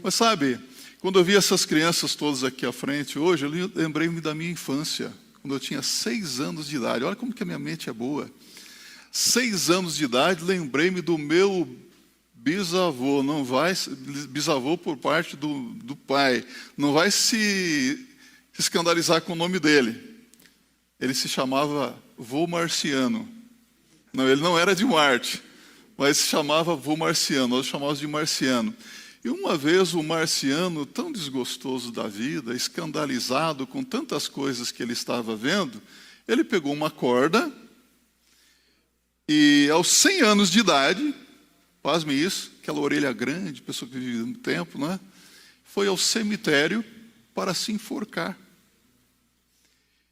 Mas sabe, quando eu vi essas crianças todas aqui à frente hoje, eu lembrei-me da minha infância, quando eu tinha 6 anos de idade. Olha como que a minha mente é boa. 6 anos de idade, lembrei-me do meu bisavô, bisavô por parte do pai. Não vai se escandalizar com o nome dele. Ele se chamava vô Marciano. Não, ele não era de Marte, mas se chamava vô Marciano, nós chamávamos de Marciano. E uma vez o Marciano, tão desgostoso da vida, escandalizado com tantas coisas que ele estava vendo, ele pegou uma corda e aos 100 anos de idade, pasme isso, aquela orelha grande, pessoa que vive muito tempo, não é? Foi ao cemitério para se enforcar.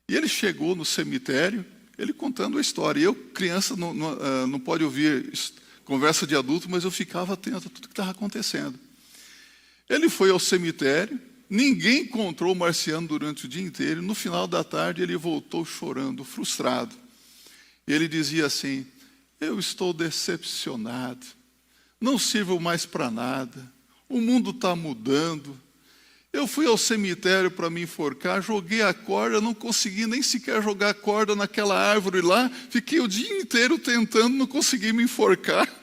E ele chegou no cemitério, ele contando a história. E eu, criança, não pode ouvir conversa de adulto, mas eu ficava atento a tudo que estava acontecendo. Ele foi ao cemitério, ninguém encontrou o Marciano durante o dia inteiro. No final da tarde, ele voltou chorando, frustrado. E ele dizia assim: eu estou decepcionado, não sirvo mais para nada, o mundo está mudando. Eu fui ao cemitério para me enforcar, joguei a corda, não consegui nem sequer jogar a corda naquela árvore lá, fiquei o dia inteiro tentando, não consegui me enforcar.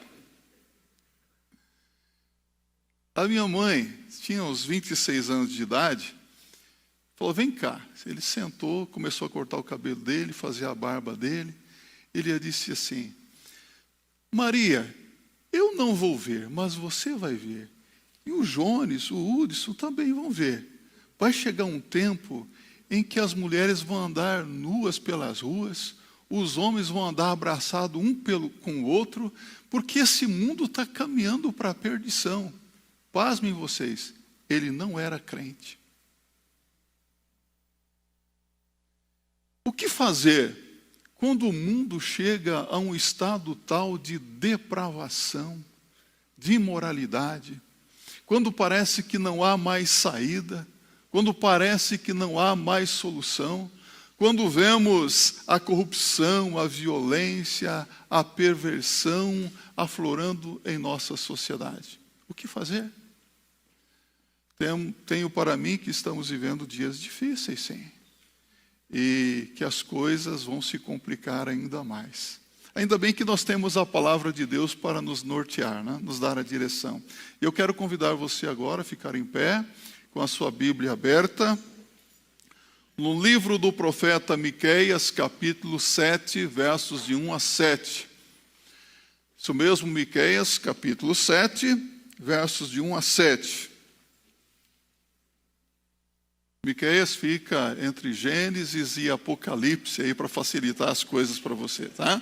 A minha mãe tinha uns 26 anos de idade, falou: vem cá. Ele sentou, começou a cortar o cabelo dele, fazer a barba dele. Ele disse assim: Maria, eu não vou ver, mas você vai ver. E o Jones, o Hudson também vão ver. Vai chegar um tempo em que as mulheres vão andar nuas pelas ruas, os homens vão andar abraçados um com o outro, porque esse mundo está caminhando para a perdição. Pasmem vocês, ele não era crente. O que fazer quando o mundo chega a um estado tal de depravação, de imoralidade, quando parece que não há mais saída, quando parece que não há mais solução, quando vemos a corrupção, a violência, a perversão aflorando em nossa sociedade? O que fazer? Tenho para mim que estamos vivendo dias difíceis, sim. E que as coisas vão se complicar ainda mais. Ainda bem que nós temos a palavra de Deus para nos nortear, né? Nos dar a direção. Eu quero convidar você agora a ficar em pé, com a sua Bíblia aberta, no livro do profeta Miqueias, capítulo 7, versos de 1 a 7. Isso mesmo, Miqueias, capítulo 7, versos de 1 a 7. Miqueias fica entre Gênesis e Apocalipse, aí para facilitar as coisas para você, tá?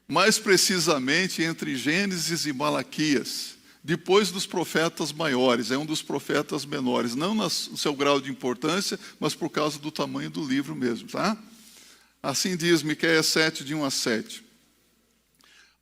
Mais precisamente entre Gênesis e Malaquias, depois dos profetas maiores, é um dos profetas menores, não no seu grau de importância, mas por causa do tamanho do livro mesmo, tá? Assim diz Miqueias 7, de 1 a 7.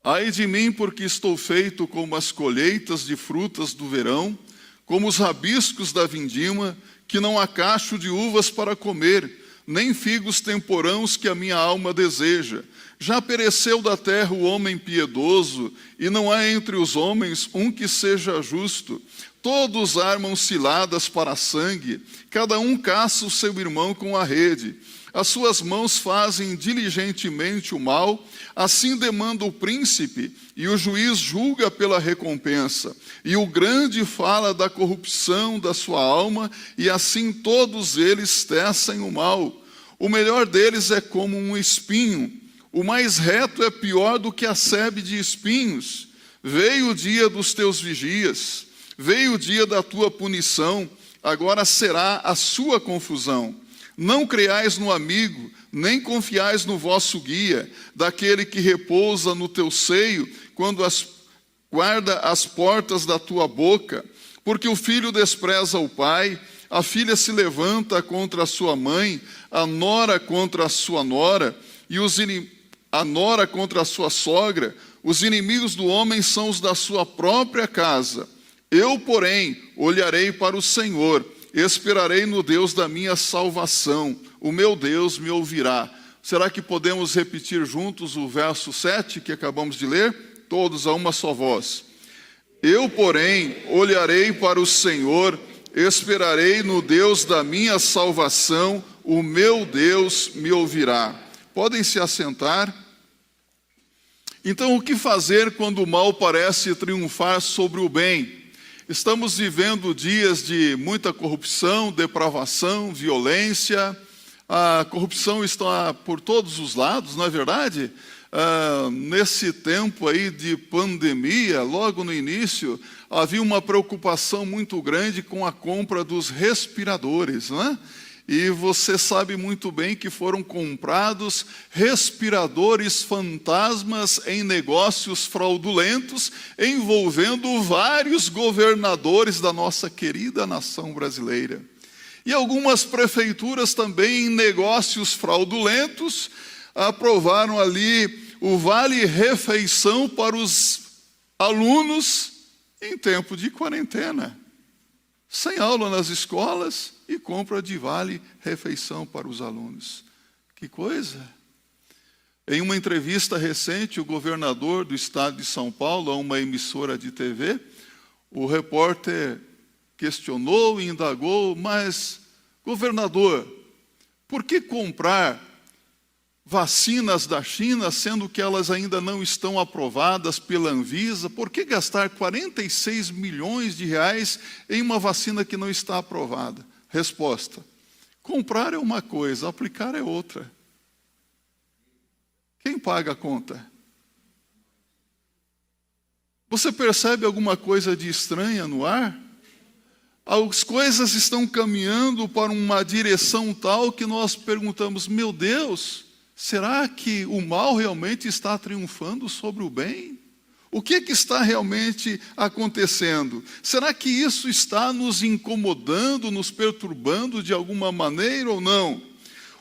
Ai de mim, porque estou feito como as colheitas de frutas do verão, como os rabiscos da vindima, que não há cacho de uvas para comer, nem figos temporãos que a minha alma deseja. Já pereceu da terra o homem piedoso, e não há entre os homens um que seja justo. Todos armam ciladas para sangue, cada um caça o seu irmão com a rede. As suas mãos fazem diligentemente o mal, assim demanda o príncipe, e o juiz julga pela recompensa. E o grande fala da corrupção da sua alma, e assim todos eles tecem o mal. O melhor deles é como um espinho, o mais reto é pior do que a sebe de espinhos. Veio o dia dos teus vigias, veio o dia da tua punição, agora será a sua confusão. Não creais no amigo, nem confiais no vosso guia, daquele que repousa no teu seio, quando guarda as portas da tua boca. Porque o filho despreza o pai, a filha se levanta contra a sua mãe, a nora contra a sua nora, e a nora contra a sua sogra. Os inimigos do homem são os da sua própria casa. Eu, porém, olharei para o Senhor, esperarei no Deus da minha salvação. O meu Deus me ouvirá. Será que podemos repetir juntos o verso 7 que acabamos de ler? Todos a uma só voz. Eu, porém, olharei para o Senhor, esperarei no Deus da minha salvação, o meu Deus me ouvirá. Podem se assentar. Então, o que fazer quando o mal parece triunfar sobre o bem? Estamos vivendo dias de muita corrupção, depravação, violência. A corrupção está por todos os lados, não é verdade? Nesse tempo aí de pandemia, logo no início, havia uma preocupação muito grande com a compra dos respiradores, não é? E você sabe muito bem que foram comprados respiradores fantasmas em negócios fraudulentos, envolvendo vários governadores da nossa querida nação brasileira. E algumas prefeituras também em negócios fraudulentos aprovaram ali o vale-refeição para os alunos em tempo de quarentena. Sem aula nas escolas e compra de vale-refeição para os alunos. Que coisa! Em uma entrevista recente, o governador do estado de São Paulo, a uma emissora de TV, o repórter questionou e indagou, mas, governador, por que comprar vacinas da China, sendo que elas ainda não estão aprovadas pela Anvisa? Por que gastar 46 milhões de reais em uma vacina que não está aprovada? Resposta: comprar é uma coisa, aplicar é outra. Quem paga a conta? Você percebe alguma coisa de estranha no ar? As coisas estão caminhando para uma direção tal que nós perguntamos: meu Deus, será que o mal realmente está triunfando sobre o bem? O que está realmente acontecendo? Será que isso está nos incomodando, nos perturbando de alguma maneira ou não?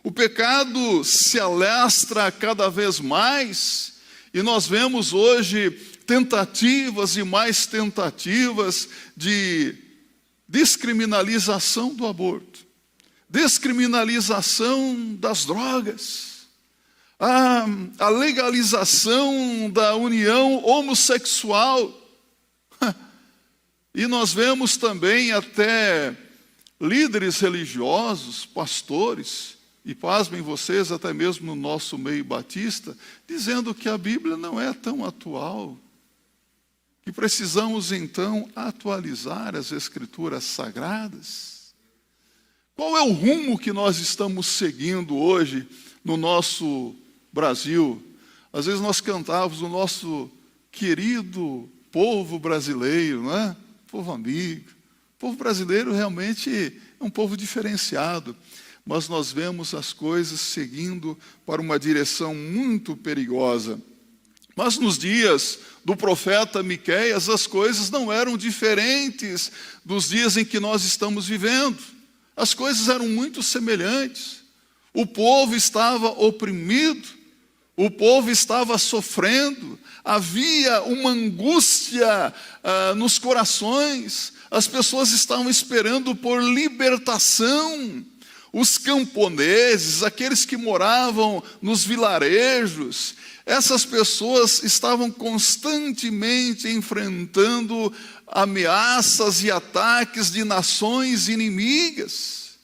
O pecado se alastra cada vez mais e nós vemos hoje tentativas e mais tentativas de descriminalização do aborto, descriminalização das drogas, a legalização da união homossexual. E nós vemos também até líderes religiosos, pastores, e pasmem vocês, até mesmo no nosso meio batista, dizendo que a Bíblia não é tão atual, que precisamos então atualizar as Escrituras Sagradas. Qual é o rumo que nós estamos seguindo hoje no nosso Brasil? Às vezes nós cantávamos o nosso querido povo brasileiro, não é? Povo amigo. O povo brasileiro realmente é um povo diferenciado, mas nós vemos as coisas seguindo para uma direção muito perigosa. Mas nos dias do profeta Miqueias, as coisas não eram diferentes dos dias em que nós estamos vivendo. As coisas eram muito semelhantes. O povo estava oprimido, o povo estava sofrendo, havia uma angústia nos corações, as pessoas estavam esperando por libertação. Os camponeses, aqueles que moravam nos vilarejos, essas pessoas estavam constantemente enfrentando ameaças e ataques de nações inimigas.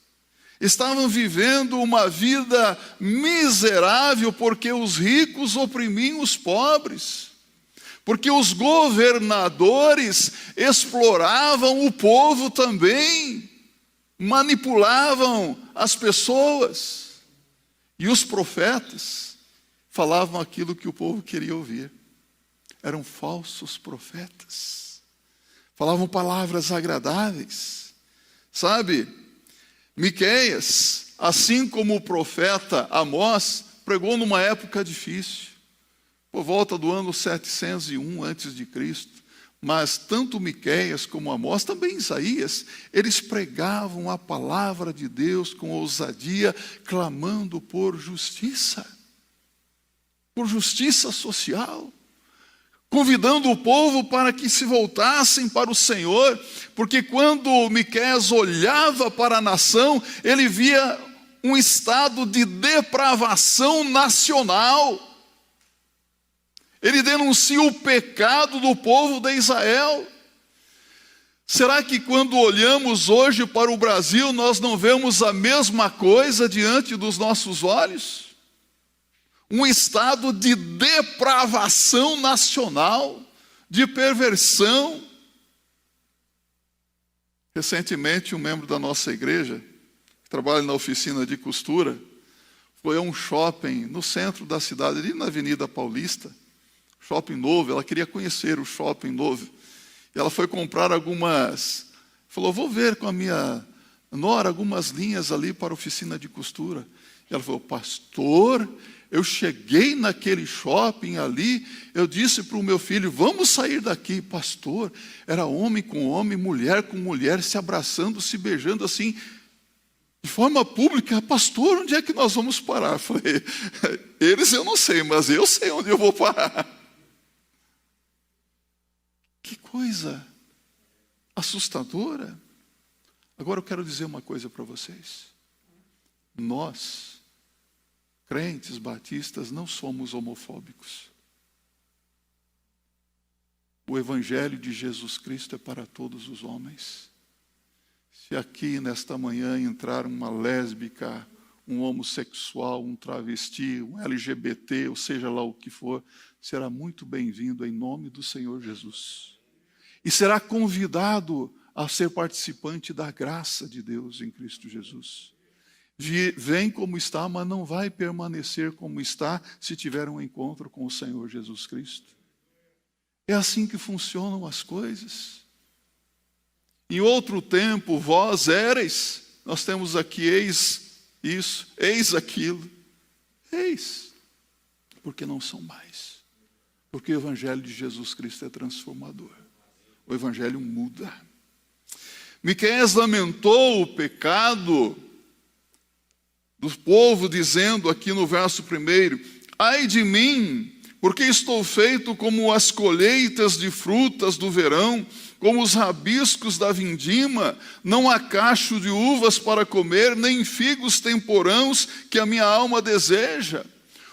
Estavam vivendo uma vida miserável porque os ricos oprimiam os pobres, porque os governadores exploravam o povo também, manipulavam as pessoas, e os profetas falavam aquilo que o povo queria ouvir. Eram falsos profetas, falavam palavras agradáveis, sabe? Miqueias, assim como o profeta Amós, pregou numa época difícil, por volta do ano 701 a.C., mas tanto Miqueias como Amós, também Isaías, eles pregavam a palavra de Deus com ousadia, clamando por justiça social, convidando o povo para que se voltassem para o Senhor, porque quando Miqueias olhava para a nação, ele via um estado de depravação nacional. Ele denuncia o pecado do povo de Israel. Será que quando olhamos hoje para o Brasil, nós não vemos a mesma coisa diante dos nossos olhos? Um estado de depravação nacional, de perversão. Recentemente, um membro da nossa igreja, que trabalha na oficina de costura, foi a um shopping no centro da cidade, ali na Avenida Paulista, shopping novo. Ela queria conhecer o shopping novo. E ela foi comprar falou, vou ver com a minha nora algumas linhas ali para a oficina de costura. E ela falou, pastor, eu cheguei naquele shopping ali, eu disse para o meu filho, vamos sair daqui. Pastor, era homem com homem, mulher com mulher, se abraçando, se beijando assim, de forma pública. Pastor, onde é que nós vamos parar? Eu falei, eles eu não sei, mas eu sei onde eu vou parar. Que coisa assustadora. Agora eu quero dizer uma coisa para vocês. Nós, crentes batistas, não somos homofóbicos. O Evangelho de Jesus Cristo é para todos os homens. Se aqui nesta manhã entrar uma lésbica, um homossexual, um travesti, um LGBT, ou seja lá o que for, será muito bem-vindo em nome do Senhor Jesus. E será convidado a ser participante da graça de Deus em Cristo Jesus. Vem como está, mas não vai permanecer como está se tiver um encontro com o Senhor Jesus Cristo. É assim que funcionam as coisas. Em outro tempo, vós éreis, nós temos aqui eis isso, eis aquilo. Eis, porque não são mais. Porque o Evangelho de Jesus Cristo é transformador. O Evangelho muda. Miqueias lamentou o pecado do povo, dizendo aqui no verso 1, ai de mim, porque estou feito como as colheitas de frutas do verão, como os rabiscos da vindima, não há cacho de uvas para comer, nem figos temporãos que a minha alma deseja.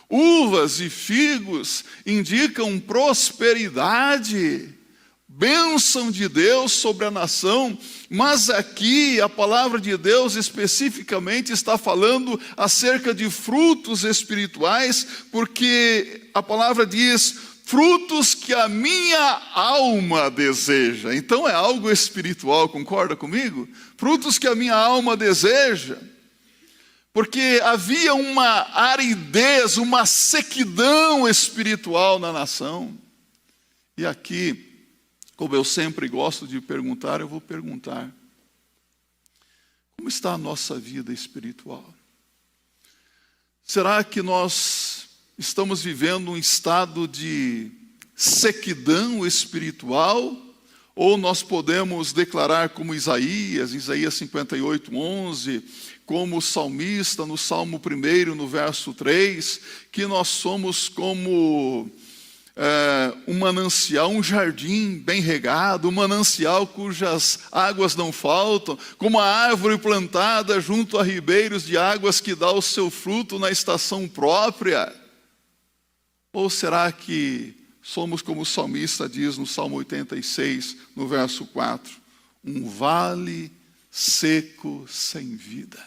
Uvas e figos indicam prosperidade, bênção de Deus sobre a nação, mas aqui a palavra de Deus especificamente está falando acerca de frutos espirituais, porque a palavra diz, frutos que a minha alma deseja. Então é algo espiritual, concorda comigo? Frutos que a minha alma deseja. Porque havia uma aridez, uma sequidão espiritual na nação. E aqui, como eu sempre gosto de perguntar, eu vou perguntar. Como está a nossa vida espiritual? Será que nós estamos vivendo um estado de sequidão espiritual? Ou nós podemos declarar como Isaías 58:11, como o salmista no Salmo 1, no verso 3, que nós somos como um manancial, um jardim bem regado, um manancial cujas águas não faltam, como a árvore plantada junto a ribeiros de águas que dá o seu fruto na estação própria? Ou será que somos como o salmista diz no Salmo 86, no verso 4, um vale seco sem vida?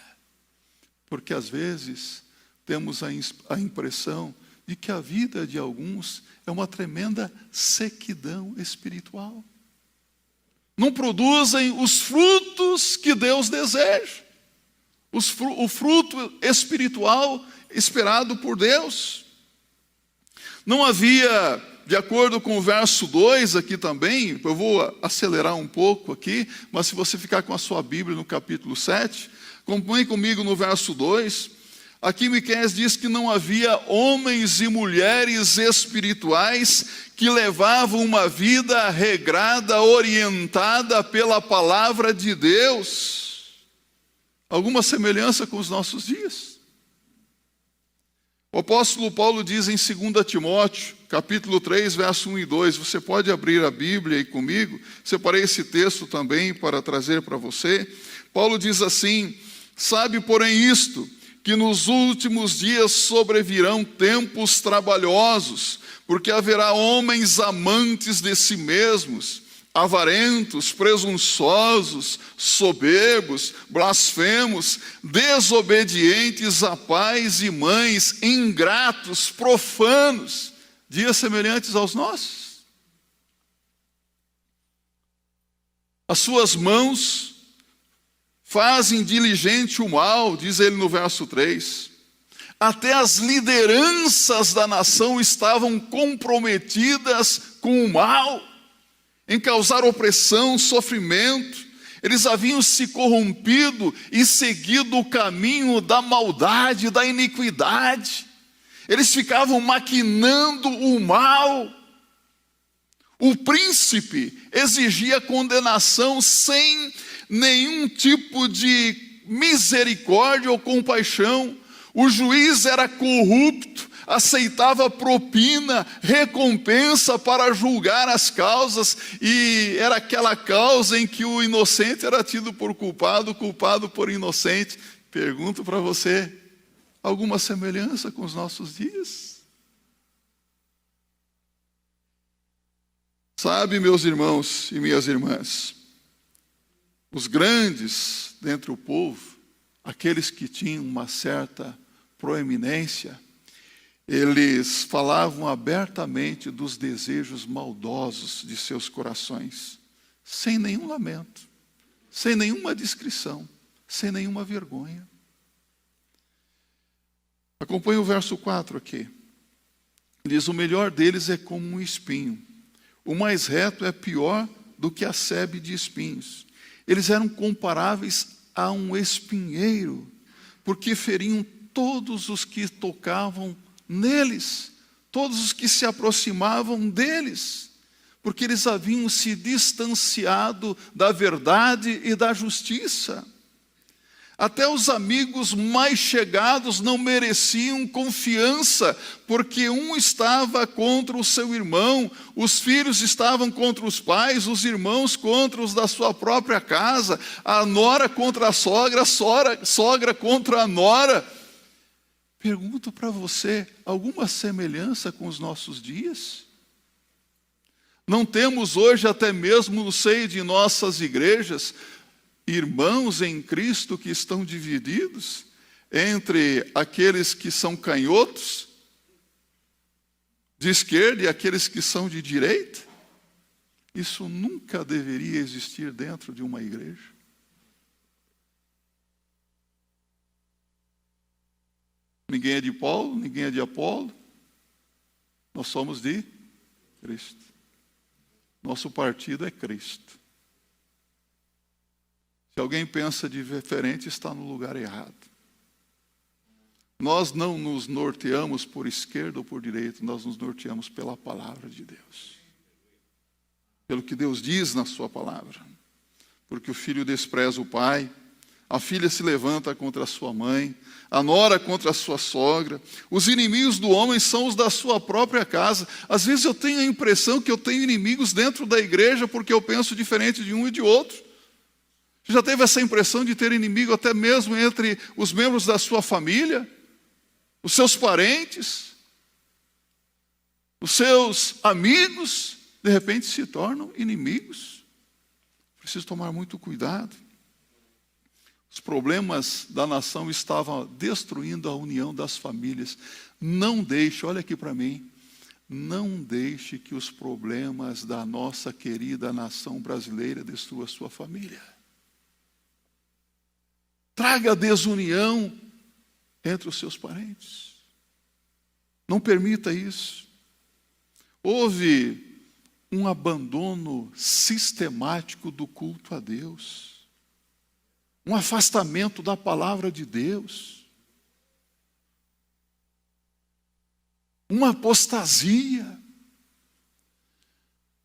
Porque às vezes temos a impressão de que a vida de alguns é uma tremenda sequidão espiritual. Não produzem os frutos que Deus deseja. O fruto espiritual esperado por Deus. Não havia, de acordo com o verso 2 aqui também, eu vou acelerar um pouco aqui, mas se você ficar com a sua Bíblia no capítulo 7, acompanhe comigo no verso 2, aqui Miqueias diz que não havia homens e mulheres espirituais que levavam uma vida regrada, orientada pela palavra de Deus. Alguma semelhança com os nossos dias? O apóstolo Paulo diz em 2 Timóteo, capítulo 3, verso 1 e 2, você pode abrir a Bíblia aí comigo, separei esse texto também para trazer para você. Paulo diz assim, sabe porém isto, que nos últimos dias sobrevirão tempos trabalhosos, porque haverá homens amantes de si mesmos, avarentos, presunçosos, soberbos, blasfemos, desobedientes a pais e mães, ingratos, profanos, dias semelhantes aos nossos. As suas mãos fazem diligente o mal, diz ele no verso 3. Até as lideranças da nação estavam comprometidas com o mal, em causar opressão, sofrimento. Eles haviam se corrompido e seguido o caminho da maldade, da iniquidade. Eles ficavam maquinando o mal. O príncipe exigia condenação sem nenhum tipo de misericórdia ou compaixão. O juiz era corrupto, aceitava propina, recompensa para julgar as causas, e era aquela causa em que o inocente era tido por culpado, o culpado por inocente. Pergunto para você, alguma semelhança com os nossos dias? Sabe, meus irmãos e minhas irmãs, os grandes dentre o povo, aqueles que tinham uma certa proeminência, eles falavam abertamente dos desejos maldosos de seus corações, sem nenhum lamento, sem nenhuma discrição, sem nenhuma vergonha. Acompanhe o verso 4 aqui. Diz: o melhor deles é como um espinho, o mais reto é pior do que a sebe de espinhos. Eles eram comparáveis a um espinheiro, porque feriam todos os que tocavam neles, todos os que se aproximavam deles, porque eles haviam se distanciado da verdade e da justiça. Até os amigos mais chegados não mereciam confiança, porque um estava contra o seu irmão, os filhos estavam contra os pais, os irmãos contra os da sua própria casa, a nora contra a sogra contra a nora. Pergunto para você, alguma semelhança com os nossos dias? Não temos hoje, até mesmo no seio de nossas igrejas, irmãos em Cristo que estão divididos entre aqueles que são canhotos, de esquerda, e aqueles que são de direita? Isso nunca deveria existir dentro de uma igreja. Ninguém é de Paulo, ninguém é de Apolo. Nós somos de Cristo. Nosso partido é Cristo. Se alguém pensa diferente, está no lugar errado. Nós não nos norteamos por esquerda ou por direita, nós nos norteamos pela palavra de Deus. Pelo que Deus diz na sua palavra. Porque o filho despreza o pai, a filha se levanta contra a sua mãe, a nora contra a sua sogra. Os inimigos do homem são os da sua própria casa. Às vezes eu tenho a impressão que eu tenho inimigos dentro da igreja porque eu penso diferente de um e de outro. Você já teve essa impressão de ter inimigo até mesmo entre os membros da sua família? Os seus parentes? Os seus amigos, de repente, se tornam inimigos. Preciso tomar muito cuidado. Os problemas da nação estavam destruindo a união das famílias. Não deixe, olha aqui para mim, não deixe que os problemas da nossa querida nação brasileira destruam a sua família. Traga desunião entre os seus parentes. Não permita isso. Houve um abandono sistemático do culto a Deus. Um afastamento da palavra de Deus. Uma apostasia.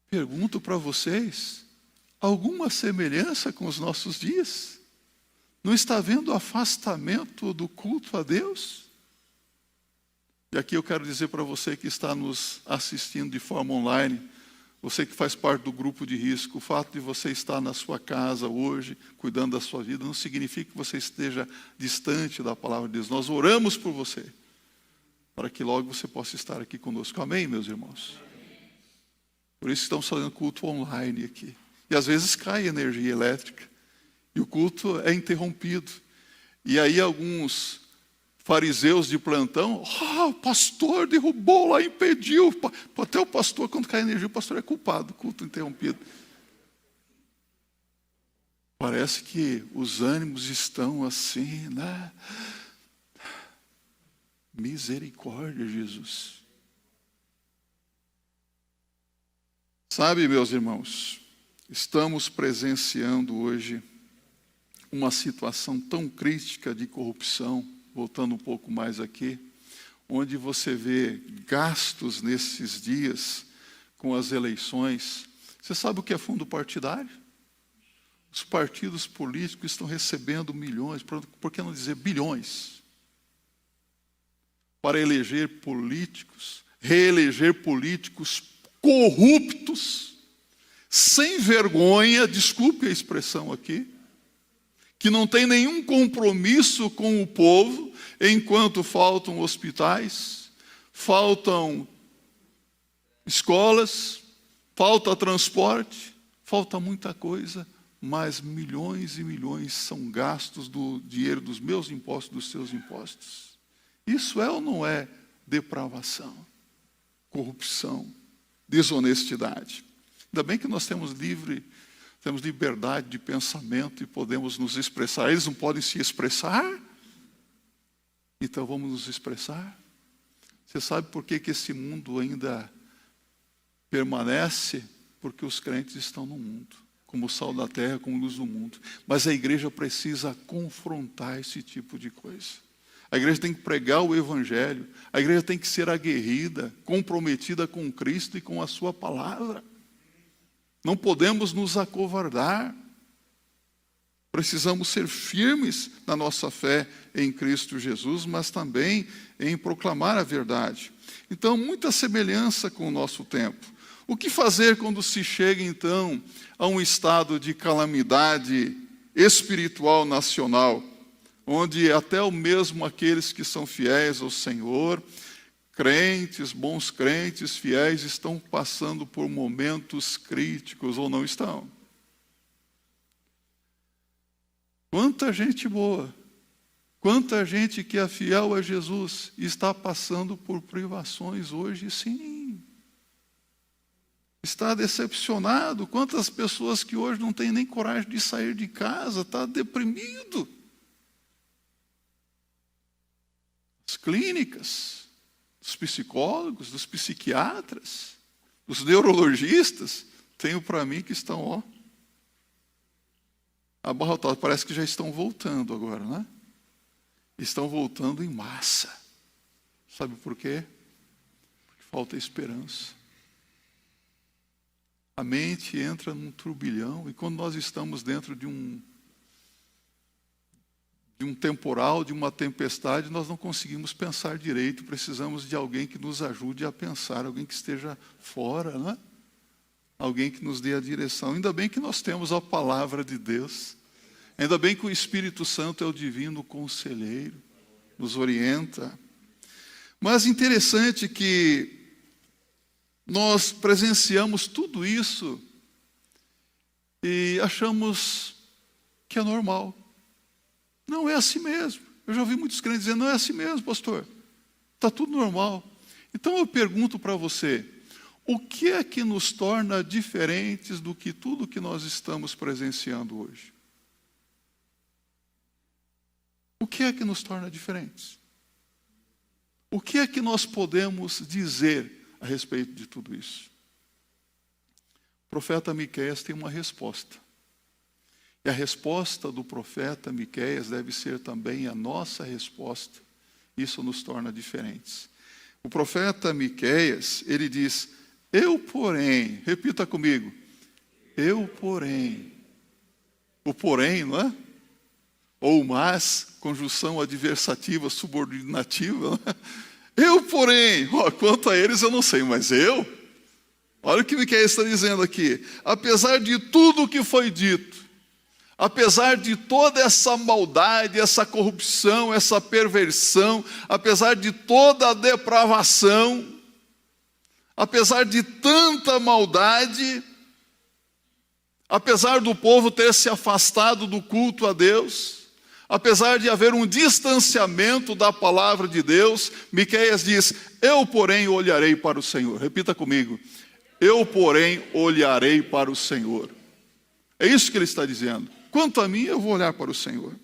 Pergunto para vocês, alguma semelhança com os nossos dias? Não está havendo afastamento do culto a Deus? E aqui eu quero dizer para você que está nos assistindo de forma online, você que faz parte do grupo de risco, o fato de você estar na sua casa hoje, cuidando da sua vida, não significa que você esteja distante da palavra de Deus. Nós oramos por você, para que logo você possa estar aqui conosco. Amém, meus irmãos? Por isso estamos fazendo culto online aqui. E às vezes cai energia elétrica. E o culto é interrompido. E aí alguns fariseus de plantão, o pastor derrubou lá, impediu. Até o pastor, quando cai energia, o pastor é culpado, culto interrompido. Parece que os ânimos estão assim, né? Misericórdia, Jesus. Sabe, meus irmãos, estamos presenciando hoje uma situação tão crítica de corrupção, voltando um pouco mais aqui, onde você vê gastos nesses dias com as eleições. Você sabe o que é fundo partidário? Os partidos políticos estão recebendo milhões, por que não dizer bilhões, para eleger políticos, reeleger políticos corruptos, sem vergonha, desculpe a expressão aqui, que não tem nenhum compromisso com o povo, enquanto faltam hospitais, faltam escolas, falta transporte, falta muita coisa, mas milhões e milhões são gastos do dinheiro dos meus impostos, dos seus impostos. Isso é ou não é depravação, corrupção, desonestidade? Ainda bem que nós temos liberdade de pensamento e podemos nos expressar. Eles não podem se expressar? Então vamos nos expressar. Você sabe por que esse mundo ainda permanece? Porque os crentes estão no mundo, como sal da terra, como luz do mundo. Mas a igreja precisa confrontar esse tipo de coisa. A igreja tem que pregar o evangelho. A igreja tem que ser aguerrida, comprometida com Cristo e com a sua palavra. Não podemos nos acovardar. Precisamos ser firmes na nossa fé em Cristo Jesus, mas também em proclamar a verdade. Então, muita semelhança com o nosso tempo. O que fazer quando se chega, então, a um estado de calamidade espiritual nacional, onde até o mesmo aqueles que são fiéis ao Senhor, crentes, bons crentes, fiéis, estão passando por momentos críticos ou não estão? Quanta gente boa, quanta gente que é fiel a Jesus está passando por privações hoje, sim. Está decepcionado. Quantas pessoas que hoje não têm nem coragem de sair de casa, está deprimido. As clínicas, dos psicólogos, dos psiquiatras, dos neurologistas, tenho para mim que estão, abarrotados. Parece que já estão voltando agora, né? Estão voltando em massa. Sabe por quê? Porque falta esperança. A mente entra num turbilhão, e quando nós estamos dentro de um temporal, de uma tempestade, nós não conseguimos pensar direito. Precisamos de alguém que nos ajude a pensar, alguém que esteja fora, né? Alguém que nos dê a direção. Ainda bem que nós temos a palavra de Deus. Ainda bem que o Espírito Santo é o divino conselheiro, nos orienta. Mas interessante que nós presenciamos tudo isso e achamos que é normal. Não é assim mesmo. Eu já ouvi muitos crentes dizendo, não é assim mesmo, pastor. Está tudo normal. Então eu pergunto para você, o que é que nos torna diferentes do que tudo que nós estamos presenciando hoje? O que é que nos torna diferentes? O que é que nós podemos dizer a respeito de tudo isso? O profeta Miqueias tem uma resposta. E a resposta do profeta Miqueias deve ser também a nossa resposta. Isso nos torna diferentes. O profeta Miqueias, ele diz, eu porém, repita comigo, eu porém. O porém, não é? Ou mas, conjunção adversativa, subordinativa, não é? Eu, porém, quanto a eles eu não sei, mas eu, olha o que Miqueias está dizendo aqui, apesar de tudo o que foi dito, apesar de toda essa maldade, essa corrupção, essa perversão, apesar de toda a depravação, apesar de tanta maldade, apesar do povo ter se afastado do culto a Deus, apesar de haver um distanciamento da palavra de Deus, Miqueias diz: eu, porém, olharei para o Senhor. Repita comigo: eu, porém, olharei para o Senhor. É isso que ele está dizendo. Quanto a mim, eu vou olhar para o Senhor.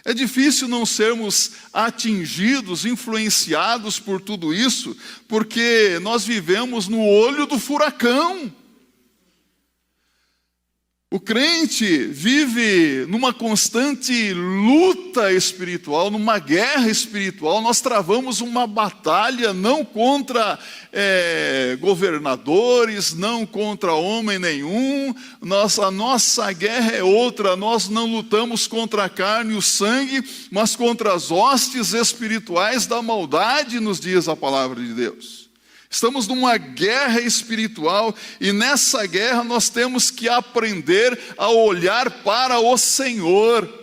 É difícil não sermos atingidos, influenciados por tudo isso, porque nós vivemos no olho do furacão. O crente vive numa constante luta espiritual, numa guerra espiritual. Nós travamos uma batalha não contra governadores, não contra homem nenhum. A nossa guerra é outra. Nós não lutamos contra a carne e o sangue, mas contra as hostes espirituais da maldade, nos diz a palavra de Deus. Estamos numa guerra espiritual e nessa guerra nós temos que aprender a olhar para o Senhor.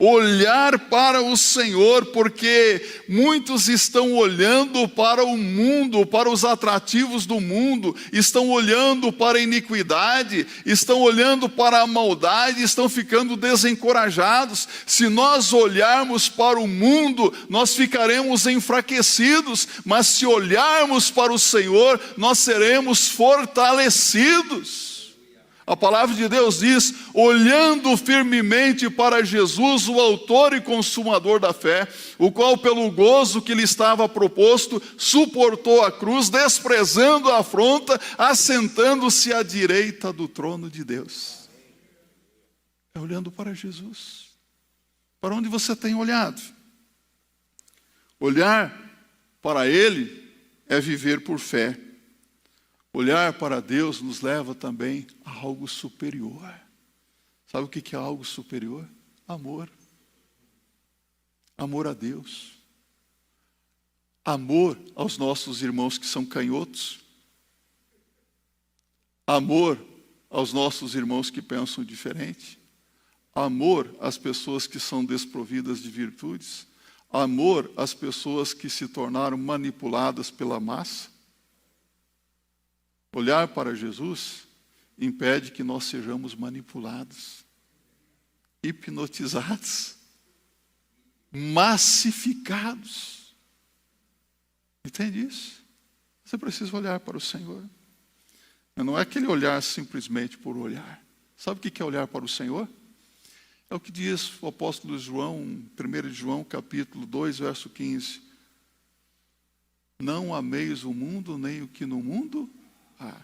Olhar para o Senhor, porque muitos estão olhando para o mundo, para os atrativos do mundo, estão olhando para a iniquidade, estão olhando para a maldade, estão ficando desencorajados. Se nós olharmos para o mundo, nós ficaremos enfraquecidos, mas se olharmos para o Senhor, nós seremos fortalecidos. A palavra de Deus diz: olhando firmemente para Jesus, o autor e consumador da fé, o qual pelo gozo que lhe estava proposto, suportou a cruz, desprezando a afronta, assentando-se à direita do trono de Deus. É olhando para Jesus. Para onde você tem olhado? Olhar para Ele é viver por fé. Olhar para Deus nos leva também a algo superior. Sabe o que é algo superior? Amor. Amor a Deus. Amor aos nossos irmãos que são canhotos. Amor aos nossos irmãos que pensam diferente. Amor às pessoas que são desprovidas de virtudes. Amor às pessoas que se tornaram manipuladas pela massa. Olhar para Jesus impede que nós sejamos manipulados, hipnotizados, massificados. Entende isso? Você precisa olhar para o Senhor. Não é aquele olhar simplesmente por olhar. Sabe o que é olhar para o Senhor? É o que diz o apóstolo João, 1 João, capítulo 2, verso 15. Não ameis o mundo, nem o que no mundo há.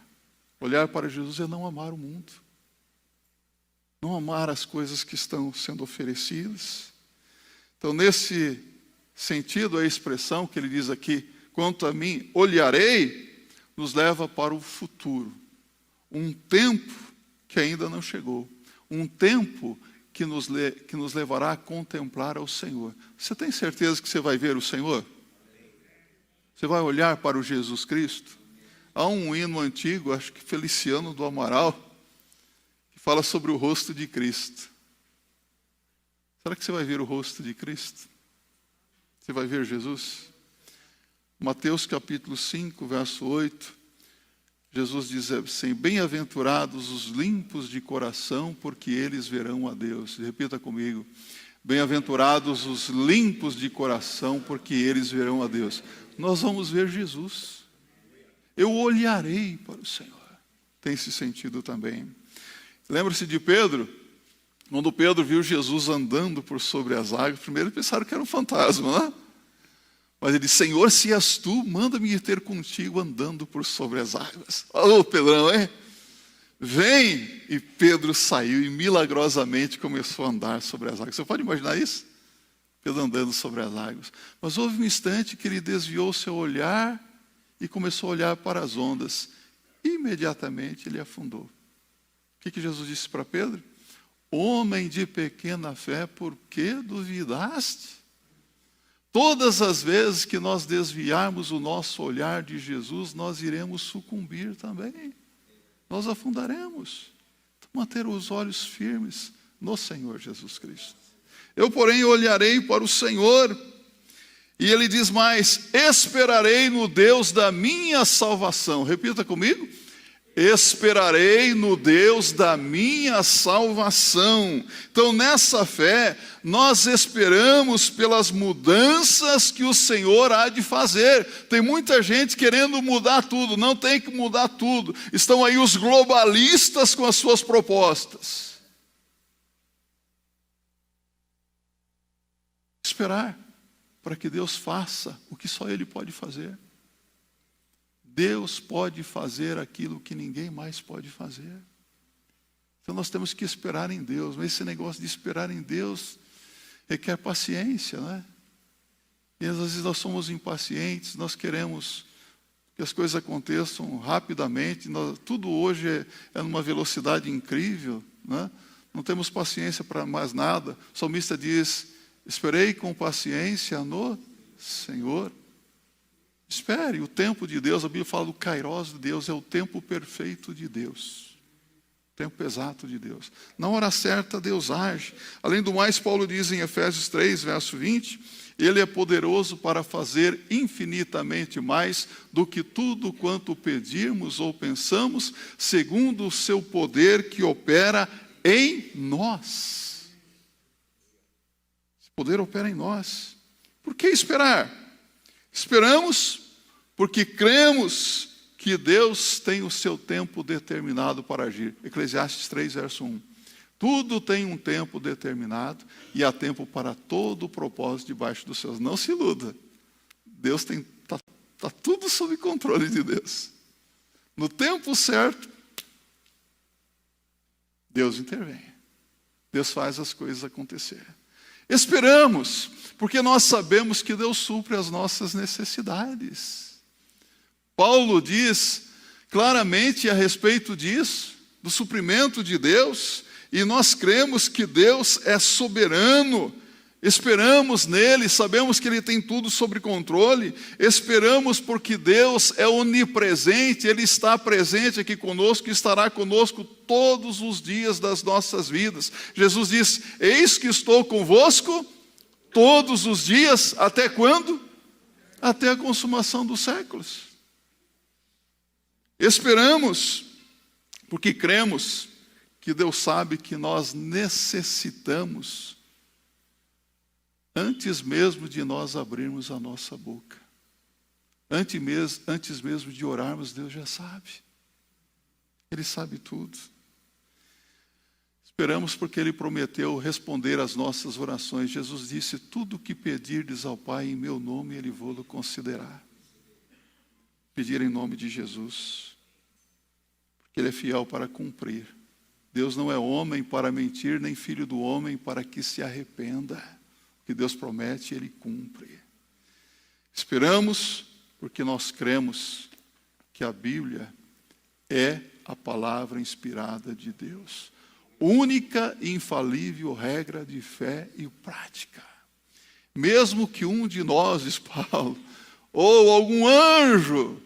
Olhar para Jesus é não amar o mundo. Não amar as coisas que estão sendo oferecidas. Então, nesse sentido, a expressão que ele diz aqui, quanto a mim, olharei, nos leva para o futuro. Um tempo que ainda não chegou. Um tempo que nos levará a contemplar ao Senhor. Você tem certeza que você vai ver o Senhor? Você vai olhar para o Jesus Cristo? Há um hino antigo, acho que Feliciano do Amaral, que fala sobre o rosto de Cristo. Será que você vai ver o rosto de Cristo? Você vai ver Jesus? Mateus capítulo 5, verso 8, Jesus diz assim: bem-aventurados os limpos de coração, porque eles verão a Deus. Repita comigo: bem-aventurados os limpos de coração, porque eles verão a Deus. Nós vamos ver Jesus. Eu olharei para o Senhor. Tem esse sentido também. Lembra-se de Pedro? Quando Pedro viu Jesus andando por sobre as águas, primeiro pensaram que era um fantasma, não é? Mas ele disse: Senhor, se és tu, manda-me ir ter contigo andando por sobre as águas. Alô, Pedrão, hein? Vem! E Pedro saiu e milagrosamente começou a andar sobre as águas. Você pode imaginar isso? Pedro andando sobre as águas. Mas houve um instante que ele desviou seu olhar e começou a olhar para as ondas. Imediatamente ele afundou. O que Jesus disse para Pedro? Homem de pequena fé, por que duvidaste? Todas as vezes que nós desviarmos o nosso olhar de Jesus, nós iremos sucumbir também. Nós afundaremos. Então, manter os olhos firmes no Senhor Jesus Cristo. Eu, porém, olharei para o Senhor. E ele diz mais: esperarei no Deus da minha salvação. Repita comigo: esperarei no Deus da minha salvação. Então, nessa fé, nós esperamos pelas mudanças que o Senhor há de fazer. Tem muita gente querendo mudar tudo. Não tem que mudar tudo. Estão aí os globalistas com as suas propostas. Esperar para que Deus faça o que só Ele pode fazer. Deus pode fazer aquilo que ninguém mais pode fazer. Então nós temos que esperar em Deus. Mas esse negócio de esperar em Deus requer paciência, né? E às vezes nós somos impacientes, nós queremos que as coisas aconteçam rapidamente. Tudo hoje é numa velocidade incrível, né? Não temos paciência para mais nada. O salmista diz: esperei com paciência no Senhor. Espere o tempo de Deus. A Bíblia fala do Kairos de Deus, é o tempo perfeito de Deus, o tempo exato de Deus. Na hora certa Deus age. Além do mais, Paulo diz em Efésios 3, verso 20, Ele é poderoso para fazer infinitamente mais do que tudo quanto pedirmos ou pensamos, segundo o seu poder que opera em nós. Esse poder opera em nós. Por que esperar? Esperamos porque cremos que Deus tem o seu tempo determinado para agir. Eclesiastes 3, verso 1. Tudo tem um tempo determinado e há tempo para todo o propósito debaixo dos céus. Não se iluda. Deus está tudo sob controle de Deus. No tempo certo, Deus intervém. Deus faz as coisas acontecerem. Esperamos, porque nós sabemos que Deus supre as nossas necessidades. Paulo diz claramente a respeito disso, do suprimento de Deus, e nós cremos que Deus é soberano. Esperamos nele, sabemos que ele tem tudo sob controle. Esperamos porque Deus é onipresente, ele está presente aqui conosco e estará conosco todos os dias das nossas vidas. Jesus diz: eis que estou convosco todos os dias, até quando? Até a consumação dos séculos. Esperamos porque cremos que Deus sabe que nós necessitamos antes mesmo de nós abrirmos a nossa boca. Antes mesmo de orarmos, Deus já sabe. Ele sabe tudo. Esperamos porque Ele prometeu responder às nossas orações. Jesus disse: tudo o que pedirdes ao Pai em meu nome, Ele vô-lo considerar. Pedir em nome de Jesus, porque Ele é fiel para cumprir. Deus não é homem para mentir, nem filho do homem para que se arrependa. Que Deus promete, Ele cumpre. Esperamos porque nós cremos que a Bíblia é a palavra inspirada de Deus. Única e infalível regra de fé e prática. Mesmo que um de nós, diz Paulo, ou algum anjo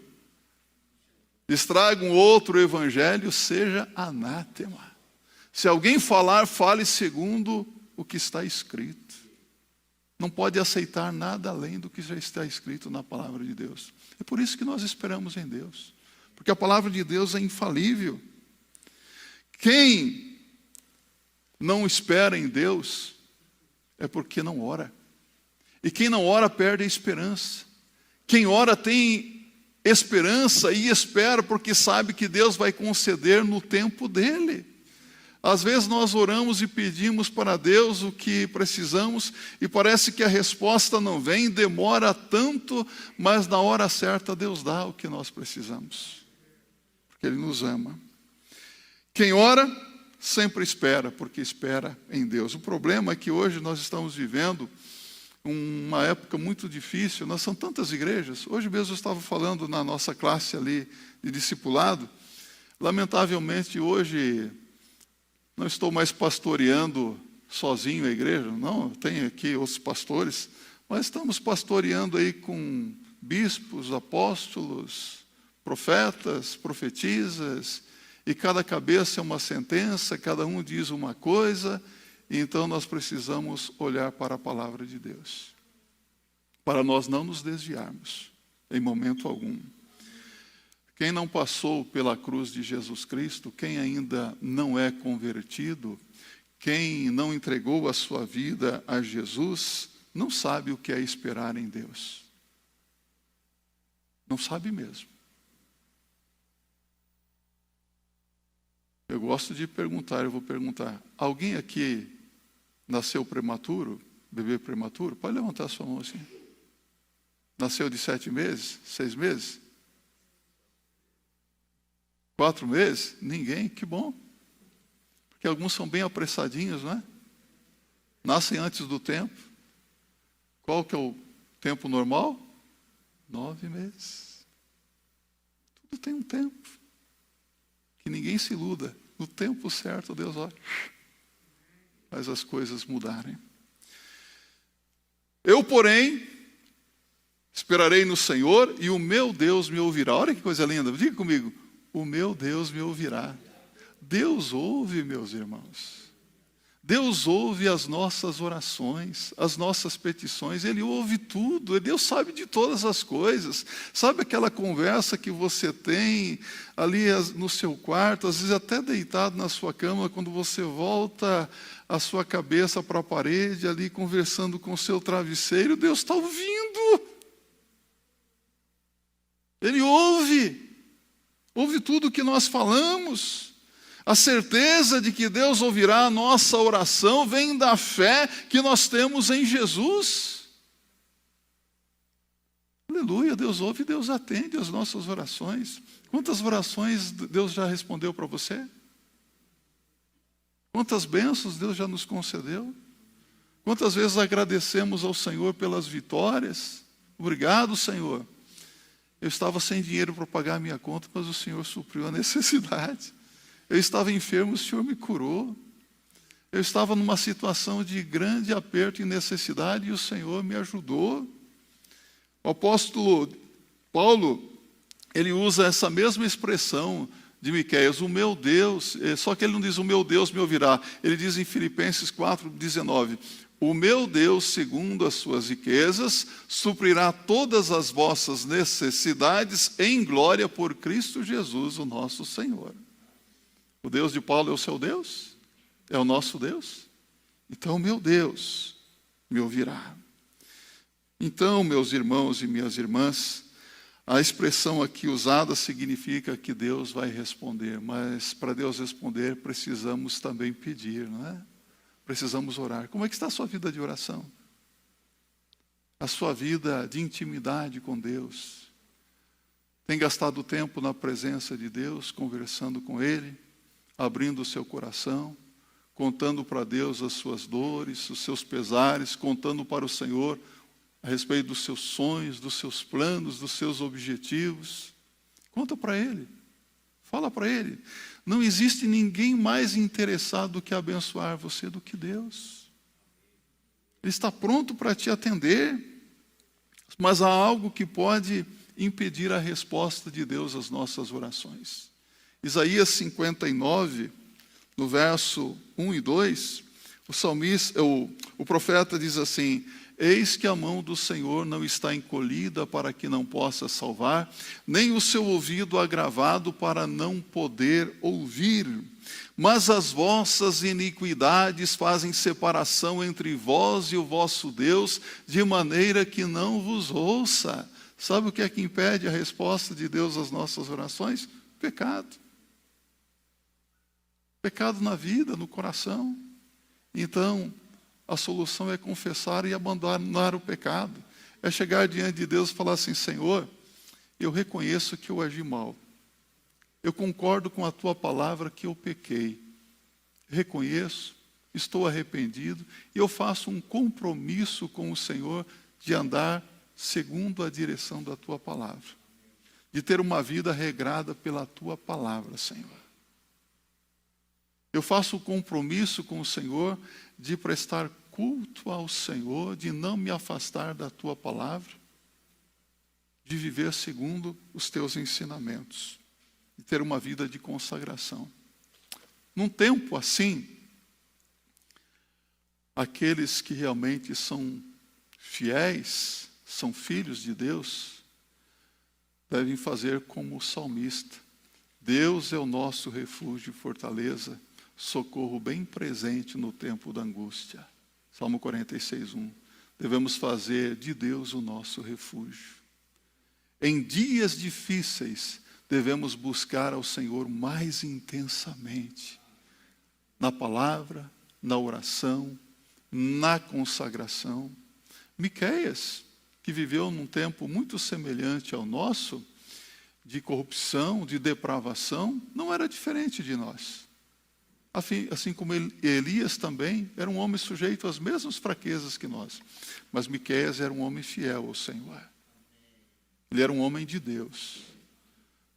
estraga um outro evangelho, seja anátema. Se alguém falar, fale segundo o que está escrito. Não pode aceitar nada além do que já está escrito na palavra de Deus. É por isso que nós esperamos em Deus. Porque a palavra de Deus é infalível. Quem não espera em Deus é porque não ora. E quem não ora perde a esperança. Quem ora tem esperança e espera porque sabe que Deus vai conceder no tempo dele. Às vezes nós oramos e pedimos para Deus o que precisamos e parece que a resposta não vem, demora tanto, mas na hora certa Deus dá o que nós precisamos, porque Ele nos ama. Quem ora sempre espera, porque espera em Deus. O problema é que hoje nós estamos vivendo uma época muito difícil, nós são tantas igrejas. Hoje mesmo eu estava falando na nossa classe ali de discipulado, lamentavelmente hoje não estou mais pastoreando sozinho a igreja, não, tenho aqui outros pastores, mas estamos pastoreando aí com bispos, apóstolos, profetas, profetisas, e cada cabeça é uma sentença, cada um diz uma coisa, e então nós precisamos olhar para a palavra de Deus. A para nós não nos desviarmos, em momento algum. Quem não passou pela cruz de Jesus Cristo, quem ainda não é convertido, quem não entregou a sua vida a Jesus, não sabe o que é esperar em Deus. Não sabe mesmo. Eu gosto de perguntar, eu vou perguntar. Alguém aqui nasceu prematuro, bebê prematuro? Pode levantar a sua mão assim. Nasceu de 7 meses, 6 meses? 4 meses? Ninguém? Que bom. Porque alguns são bem apressadinhos, não é? Nascem antes do tempo. Qual que é o tempo normal? 9 meses. Tudo tem um tempo. Que ninguém se iluda. No tempo certo, Deus olha, faz as coisas mudarem. Eu, porém, esperarei no Senhor e o meu Deus me ouvirá. Olha que coisa linda. Diga comigo. O meu Deus me ouvirá. Deus ouve, meus irmãos. Deus ouve as nossas orações, as nossas petições. Ele ouve tudo. Deus sabe de todas as coisas. Sabe aquela conversa que você tem ali no seu quarto, às vezes até deitado na sua cama, quando você volta a sua cabeça para a parede, ali conversando com o seu travesseiro, Deus está ouvindo. Ele ouve. Ouve tudo que nós falamos. A certeza de que Deus ouvirá a nossa oração vem da fé que nós temos em Jesus. Aleluia, Deus ouve e Deus atende as nossas orações. Quantas orações Deus já respondeu para você? Quantas bênçãos Deus já nos concedeu? Quantas vezes agradecemos ao Senhor pelas vitórias? Obrigado, Senhor. Eu estava sem dinheiro para pagar a minha conta, mas o Senhor supriu a necessidade. Eu estava enfermo, o Senhor me curou. Eu estava numa situação de grande aperto e necessidade e o Senhor me ajudou. O apóstolo Paulo, ele usa essa mesma expressão de Miqueias, o meu Deus, só que ele não diz o meu Deus me ouvirá. Ele diz em Filipenses 4:19, o meu Deus, segundo as suas riquezas, suprirá todas as vossas necessidades em glória por Cristo Jesus, o nosso Senhor. O Deus de Paulo é o seu Deus? É o nosso Deus? Então, meu Deus me ouvirá. Então, meus irmãos e minhas irmãs, a expressão aqui usada significa que Deus vai responder, mas para Deus responder precisamos também pedir, não é? Precisamos orar. Como é que está a sua vida de oração? A sua vida de intimidade com Deus? Tem gastado tempo na presença de Deus, conversando com Ele? Abrindo o seu coração, contando para Deus as suas dores, os seus pesares, contando para o Senhor a respeito dos seus sonhos, dos seus planos, dos seus objetivos. Conta para Ele, fala para Ele. Não existe ninguém mais interessado do que abençoar você do que Deus. Ele está pronto para te atender, mas há algo que pode impedir a resposta de Deus às nossas orações. Isaías 59, no verso 1 e 2, o profeta diz assim, eis que a mão do Senhor não está encolhida para que não possa salvar, nem o seu ouvido agravado para não poder ouvir. Mas as vossas iniquidades fazem separação entre vós e o vosso Deus, de maneira que não vos ouça. Sabe o que é que impede a resposta de Deus às nossas orações? Pecado. Pecado na vida, no coração. Então, a solução é confessar e abandonar o pecado. É chegar diante de Deus e falar assim, Senhor, eu reconheço que eu agi mal. Eu concordo com a tua palavra que eu pequei. Reconheço, estou arrependido e eu faço um compromisso com o Senhor de andar segundo a direção da tua palavra. De ter uma vida regrada pela tua palavra, Senhor. Eu faço um compromisso com o Senhor de prestar culto ao Senhor, de não me afastar da tua palavra, de viver segundo os teus ensinamentos, de ter uma vida de consagração. Num tempo assim, aqueles que realmente são fiéis são filhos de Deus, devem fazer como o salmista. Deus é o nosso refúgio e fortaleza, socorro bem presente no tempo da angústia. Salmo 46:1. Devemos fazer de Deus o nosso refúgio. Em dias difíceis, devemos buscar ao Senhor mais intensamente, na palavra, na oração, na consagração. Miqueias, que viveu num tempo muito semelhante ao nosso, de corrupção, de depravação, não era diferente de nós. Assim como Elias também era um homem sujeito às mesmas fraquezas que nós. Mas Miqueias era um homem fiel ao Senhor. Ele era um homem de Deus.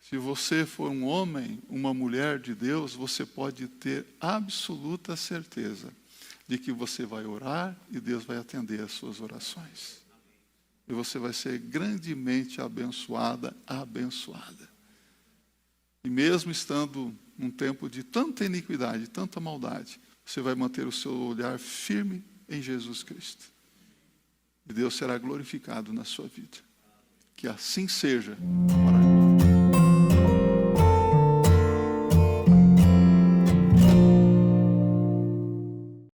Se você for um homem, uma mulher de Deus, você pode ter absoluta certeza de que você vai orar e Deus vai atender as suas orações. E você vai ser grandemente abençoada. E mesmo estando num tempo de tanta iniquidade, tanta maldade, você vai manter o seu olhar firme em Jesus Cristo. E Deus será glorificado na sua vida. Que assim seja.